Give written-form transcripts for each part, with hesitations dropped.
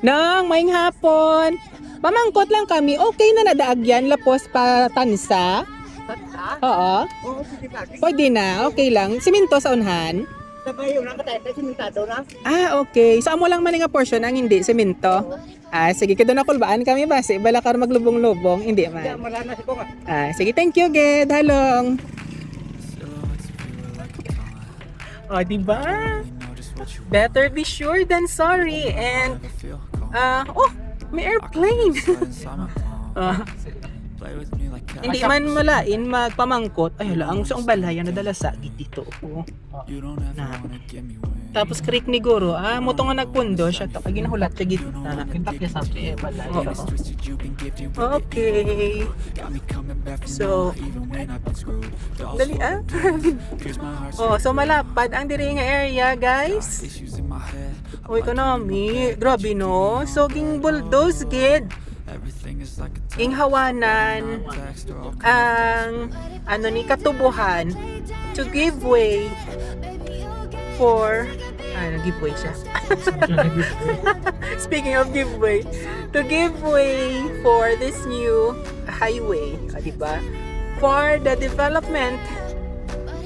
Nang maing hapon. Pamangkot lang kami. Okay na nadaagyan lapos pa tansa. Oo. Pwede na. Okay lang. Siminto sa unhan. Sabay yung nakatay, simentado na. Ah, okay. So amo lang man nga portion ang hindi siminto. Ah, sige kada na kulbaan kami ba? Si bala kar maglubong-lubong, hindi man. Ah, sige, thank you, Ged. Halong. Oh, diba? Better be sure than sorry. And oh, may airplane. Hindi man malain magpamangkot. Ay hala, ang saong balay ang nadala sa dito ko. Na. Tapos creek ni Guro, mo to nga nagpundo siya to kay ginahulat sa gitna. Kintakya sa balay. Okay. So dali oh, so malapad ang diri nga area, guys. Oh, economy, grabe no. So ging bulldoze gid. Ing hawanan ang ano ni katubuhan to give way for giveaway siya. Speaking of giveaway, to give way for this new highway, diba? For the development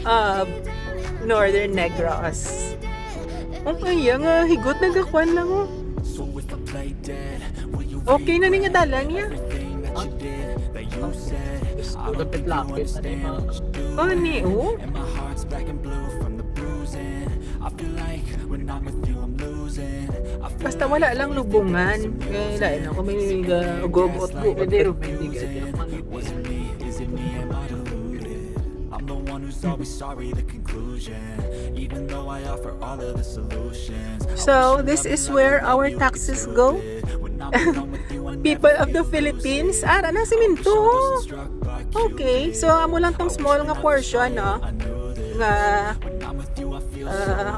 of Northern Negros. Okay, nga higot nagakwan lang oh. Okay na nga dalan niya. Lapit-lapit na rin mga... Oh, ni, oh. Basta wala lang lubungan. Lain ako may ugogot ko. Pero hindi ka. So, this is where our taxes go. People of the Philippines. Ara na siminto. Okay, so amo lang tong small nga portion, no? Nga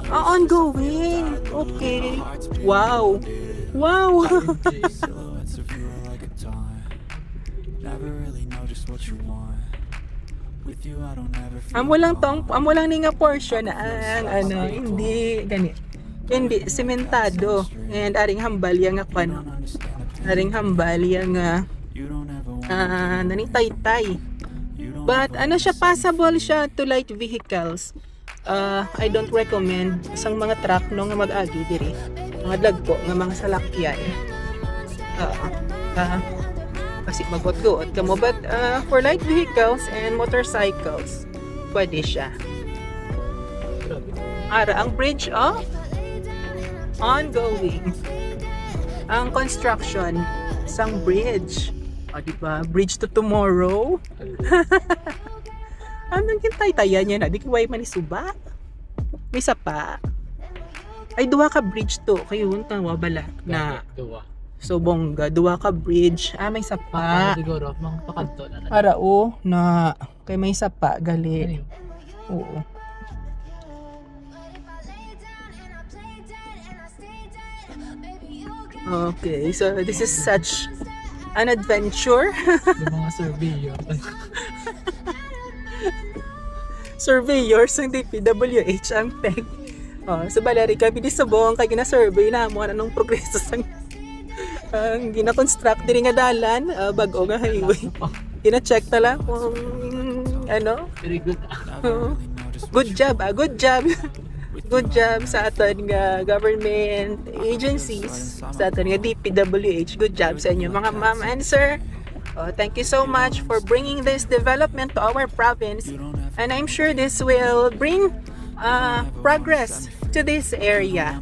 ongoing. Okay. Wow. Wow. amo lang ni nga portion na ang hindi ganit. Hindi sementado and aring hambal yang nga aring hambal yang nani tay-tay. But ano siya, passable siya to light vehicles. I don't recommend isang mga truck no nga mag-agi diri. Mga dagko nga mga salakyan. Kasi magwat-guot ka mo, but for light vehicles and motorcycles pwede siya. Ara ang bridge ongoing. Ang construction isang bridge. Diba? Bridge to tomorrow. Anong kintay-tayan niya na? Di kiway man isuba. May sapa. Ay, duwa ka bridge to. Kayo, tawa bala. Na. So, bongga. Duwa ka bridge. May sapa. Siguro, mga pakanto na. Para, na. Kay may sapa. Gali. Oo. Okay. So, this is such an adventure. Yung mga surveyor. Surveyors ng DPWH ang peg. So balari kami di sabong kay gina-survey na mo anong progreso sang ang gina-construct diri nga dalan bag-o nga highway. Gina-check ta lang kung ano. Very good. Good job, good job. Good job sa aton nga government agencies, sa aton nga DPWH. Good job sa inyo mga ma'am and sir. Thank you so much for bringing this development to our province, and I'm sure this will bring progress to this area.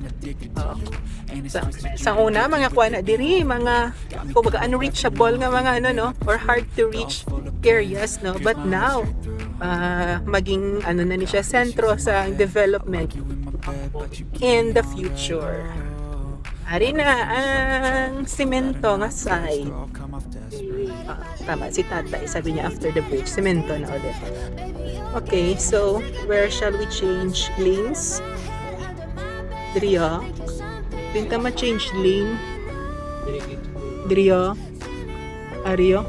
Sa una mga kuha na diri mga kumbaga unreachable nga mga or hard to reach areas, no, but now maging na ni siya sentro sa development in the future. Ari na ang simento nga side. Tama si tatay, sabi niya after the bridge simento na ulit. Okay, so where shall we change lanes? Diriya. Pinta ma-change lane. Diriya. Ariyo.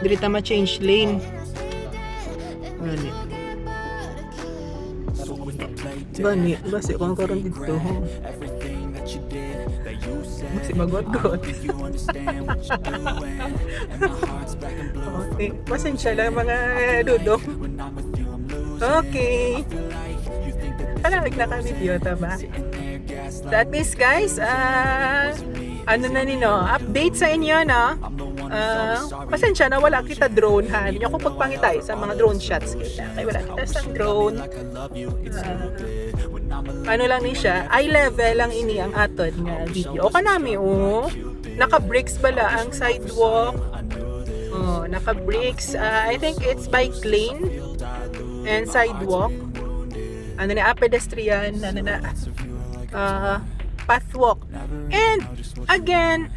Diri ta ma-change lane. Gani, basi kung karon dito. Kasi magot-got. Okay. Pasensya lang mga dudong. Okay. Alamig na kami video, ba? That means guys, ano na update sa inyo, no? Pasensya na wala kita drone, ha? Hindi ako pagpangitay sa mga drone shots kita. Kaya wala kita sa drone. Ano lang ni siya, eye level lang ini ang aton nga video. O kanami, naka-bricks bala ang sidewalk. Naka-bricks. I think it's bike lane and sidewalk. Ano na, pedestrian, ano na, pathwalk. And again,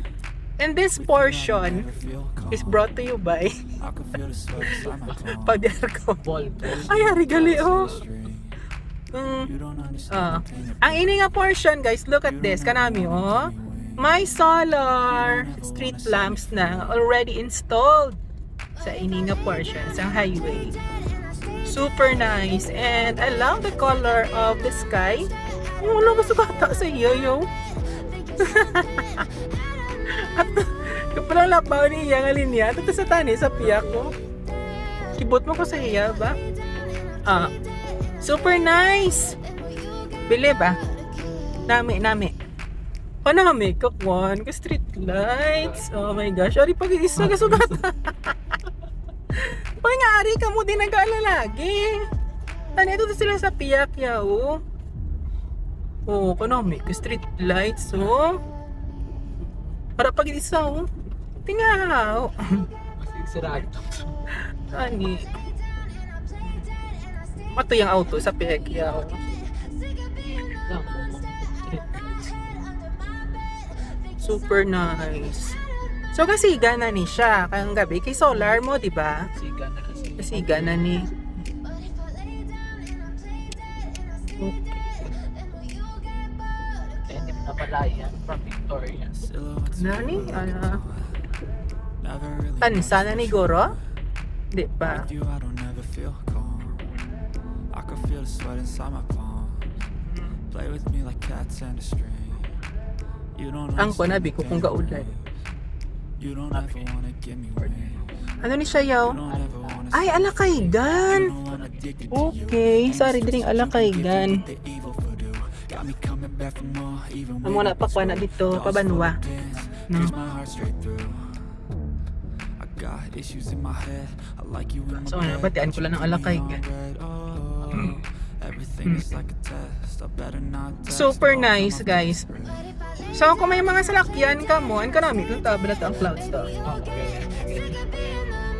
in this portion is brought to you by Pagderko. Ay, arigali, ang ini nga portion, guys, look at this. Kanami, may solar street lamps na already installed sa ini nga portion sa highway. Super nice, and I love the color of the sky. Wala ba sugata sa iyo, yo? At kapalang labaw ni iya nga linya. Ito sa tani, sa piyak ko. Kibot mo ko sa iya ba? Super nice! Bili ba? Nami. Panami, kakwan, ka street lights. Oh my gosh, ari pag-iisa ka sugata. Pag nga ari ka mo din nag-aalalagi. Tani, ito sila sa piyak yaw. Kanami, ka street lights, para pag-iisa, tingaw. Sirado. Ani. Mato yung auto sa pihekyaw. Super nice. So kasiga na ni siya kayang gabi kay solar mo, di ba? Siga na kasi. Kasiga na ni. Hindi mo na pala yan from Victorias. Nani? Tansa na ni Goro? Di ba? Ang konabi ko kung gaulan. Ano ni siya yaw? Ay, alakaygan. Okay, sorry dring alakaygan. Ang muna pakwa na dito, pabanwa. No. So, batian ko lang ng alakaygan. Super nice, guys. So, kung may mga salakyan ka mo, ang kanami, kung tabla ang clouds to.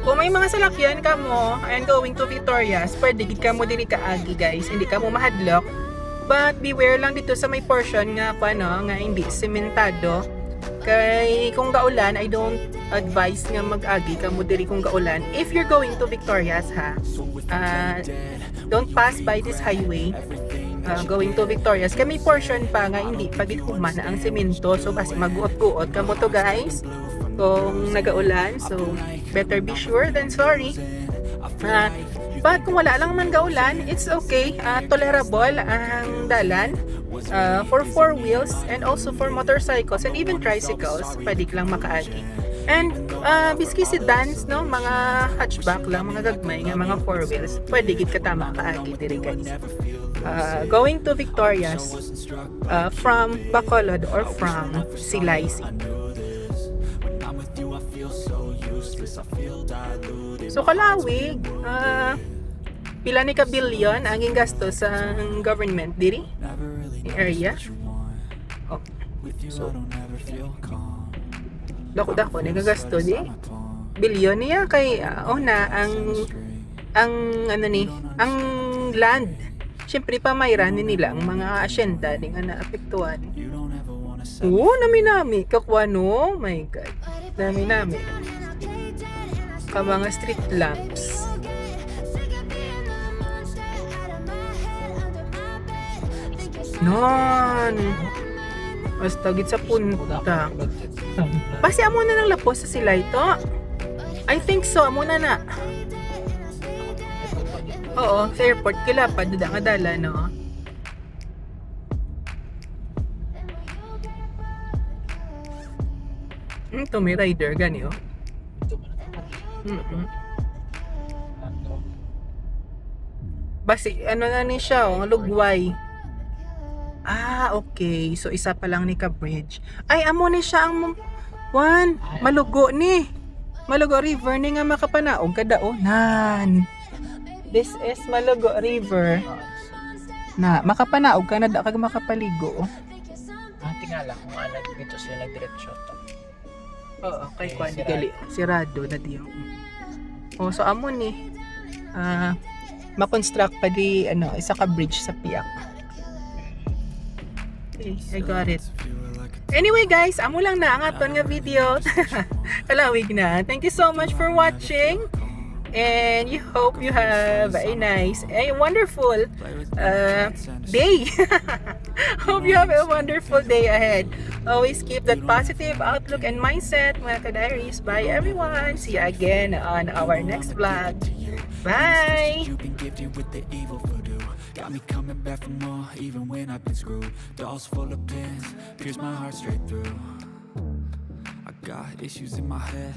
Kung may mga salakyan ka mo and going to Victorias, pwede gid ka mo dili kaagi, guys. Hindi ka mo mahadlok. But beware lang dito sa may portion nga nga hindi sementado. Kay kung gaulan, I don't advise nga mag-agi ka mo diri kung gaulan. If you're going to Victorias, don't pass by this highway. Going to Victorias, kay may portion pa nga hindi pagit humana ang semento, so kasi maguot-guot ka mo to, guys, kung nagaulan. So better be sure than sorry. But kung wala lang man gaulan, it's okay. Tolerable ang dalan for 4 wheels and also for motorcycles and even tricycles. Pwede lang makaagi. And biski sedans, no, mga hatchback lang, mga gagmay nga mga 4 wheels, pwede gid katama kaagi diri, guys. Going to Victorias from Bacolod or from SILAY-VICTORIAS. So kalawig, pila ni ka billion ang gasto sa government diri area. So dako nagagasto di bilyon niya kay ang ano ni ang land. Siyempre pamayran nila ang mga asyenda ding naapektuhan. Nami kakwa, no, my god, nami ka mga street lamps. Non. Basta gid sa punta. Pasi amo na ng lapos sa sila ito. I think so, amo na. Oo, sa airport kila pa duda nga dala, no. Tommy Rider, gani oh. Ito mo na. Mm-mm. Ano? Basi, ano na ni siya, oh, lugway. Okay. So, isa pa lang ni ka-bridge. Ay, amo ni siya ang malugo ni. Malugo River ni nga makapanaog kada oh. Nan. This is Malugo River. Na, makapanaog ka na da kag makapaligo oh. Tingala kung ano dito sila nagdiretso to. Oo, kay Kwan di gali. Sirado na diyo. Oh, so amo ni. Ma-construct pa di isa ka bridge sa Piak. Okay, I got it. Anyway guys, amo lang na ang aton nga video. Kalawig na. Thank you so much for watching. And you hope you have a nice, a wonderful day. Hope you have a wonderful day ahead. Always keep that positive outlook and mindset, mga ka-diaries. Bye everyone. See you again on our next vlog. Bye! You've been gifted with the evil voodoo. Got me coming back for more, even when I've been screwed. Dolls full of pins, pierce my heart straight through. I got issues in my head.